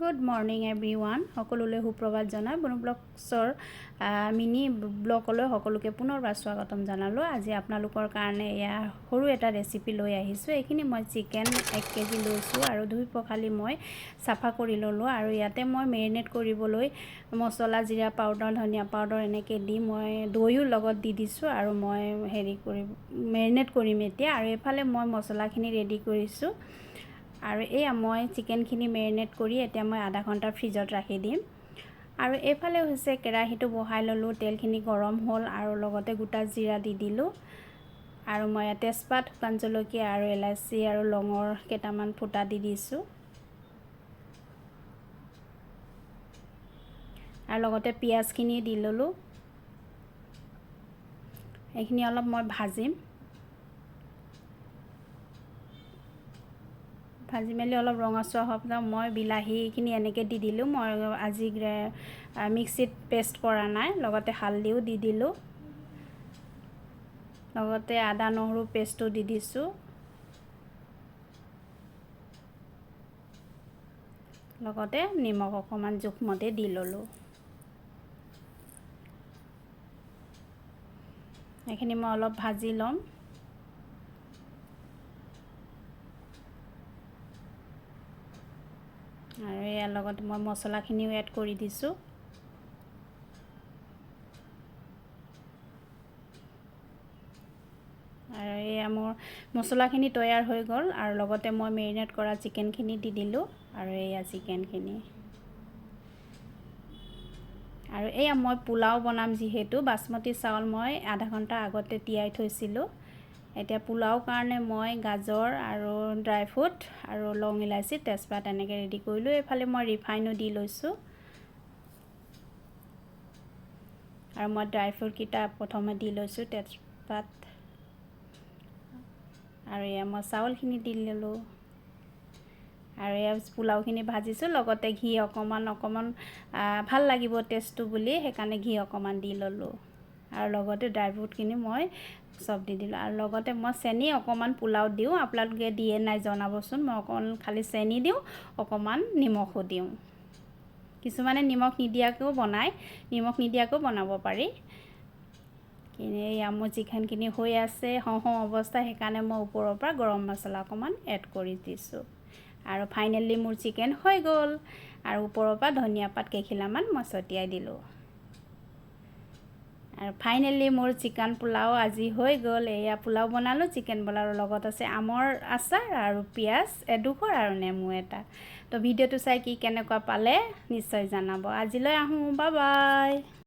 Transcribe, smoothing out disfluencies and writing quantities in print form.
Good morning everyone সকলোলৈ সুপ্ৰভাত জনাই বনু ব্লগছৰ mini ব্লগলৈ সকলোকে পুনৰবাৰ স্বাগতম জনালোঁ। আজি আপোনালোকৰ কাৰণে এয়া সৰু এটা ৰেচিপি লৈ আহিছোঁ। এইখিনি মই চিকেন 1 কেজি লৈছোঁ আৰু ধুই পখালি মই চাফা কৰি ল'লোঁ আৰু ইয়াতে মই মেৰিনেট কৰিবলৈ মছলা, জিৰা পাউডাৰ, ধনিয়া পাউডাৰ এনেকৈ দি মই দৈও লগত দি দিছোঁ আৰু মই মেৰিনেট কৰিম এতিয়া। আৰু এইফালে মই মছলাখিনি ৰেডি কৰিছোঁ আৰু এয়া মই চিকেনখিনি মেৰিনেট কৰি এতিয়া মই আধা ঘণ্টা ফ্ৰিজত ৰাখি দিম। আৰু এইফালে হৈছে কেৰাহীটো বহাই ল'লোঁ, তেলখিনি গৰম হ'ল আৰু লগতে গোটা জিৰা দি দিলোঁ আৰু মই তেজপাত, শুকান জলকীয়া আৰু ইলাচি আৰু লঙৰ কেইটামান ফুটা দি দিছোঁ আৰু লগতে পিঁয়াজখিনি দি ল'লোঁ। এইখিনি অলপ মই ভাজি মেলি অলপ ৰঙচুৱা হোৱাৰ পিছত মই বিলাহীখিনি এনেকৈ দি দিলোঁ। মই আজি মিক্সিত পেষ্ট কৰা নাই, লগতে হালধিও দি দিলোঁ, লগতে আদা নহৰু পেষ্টটো দি দিছোঁ, লগতে নিমখ অকণমান জোখমতে দি ল'লোঁ। এইখিনি মই অলপ ভাজি ল'ম আৰু ইয়াৰ লগত মই মছলাখিনিও এড কৰি দিছোঁ। আৰু এয়া মোৰ মছলাখিনি তৈয়াৰ হৈ গ'ল আৰু লগতে মই মেৰিনেট কৰা চিকেনখিনি দি দিলোঁ আৰু এয়া চিকেনখিনি। আৰু এয়া মই পোলাও বনাম, যিহেতু বাসমতি চাউল মই আধা ঘণ্টা আগতে তিয়াই থৈছিলোঁ। এতিয়া পোলাও কাৰণে মই গাজৰ আৰু ড্ৰাই ফ্ৰুট আৰু লং, ইলাচি, তেজপাত এনেকৈ ৰেডি কৰিলোঁ। এইফালে মই ৰিফাইনো দি লৈছোঁ আৰু মই ড্ৰাই ফ্ৰুটকেইটা প্ৰথমে দি লৈছোঁ, তেজপাত আৰু এয়া মই চাউলখিনি দি ল'লোঁ আৰু এয়া পোলাওখিনি ভাজিছোঁ। লগতে ঘি অকণমান ভাল লাগিব টেষ্টটো বুলি সেইকাৰণে ঘি অকণমান দি ল'লোঁ আৰু লগতে ড্ৰাই ফ্ৰুটখিনি মই চব দি দিলোঁ আৰু লগতে মই চেনি অকণমান পোলাওত দিওঁ, আপোনালোকে দিয়ে নাই জনাবচোন। মই অকণমান খালি চেনি দিওঁ, অকণমান নিমখো দিওঁ। কিছুমানে নিমখ নিদিয়াকৈও বনাব পাৰি। এয়া মোৰ চিকেনখিনি হৈ আছে হওঁ অৱস্থা, সেইকাৰণে মই ওপৰৰ পৰা গৰম মছলা অকণমান এড কৰি দিছোঁ আৰু ফাইনেলি মোৰ চিকেন হৈ গ'ল আৰু ওপৰৰ পৰা ধনিয়া পাত কেইখিলামান মই ছটিয়াই দিলোঁ আৰু ফাইনেলি মোৰ চিকেন পোলাও আজি হৈ গ'ল। এয়া পোলাও বনালোঁ, চিকেন পোলাওৰ লগত আছে আমৰ আচাৰ আৰু পিঁয়াজ এডোখৰ আৰু নেমু এটা। তো ভিডিঅ'টো চাই কেনেকুৱা পালে নিশ্চয় জনাব। আজিলৈ আহোঁ, বাই বাই।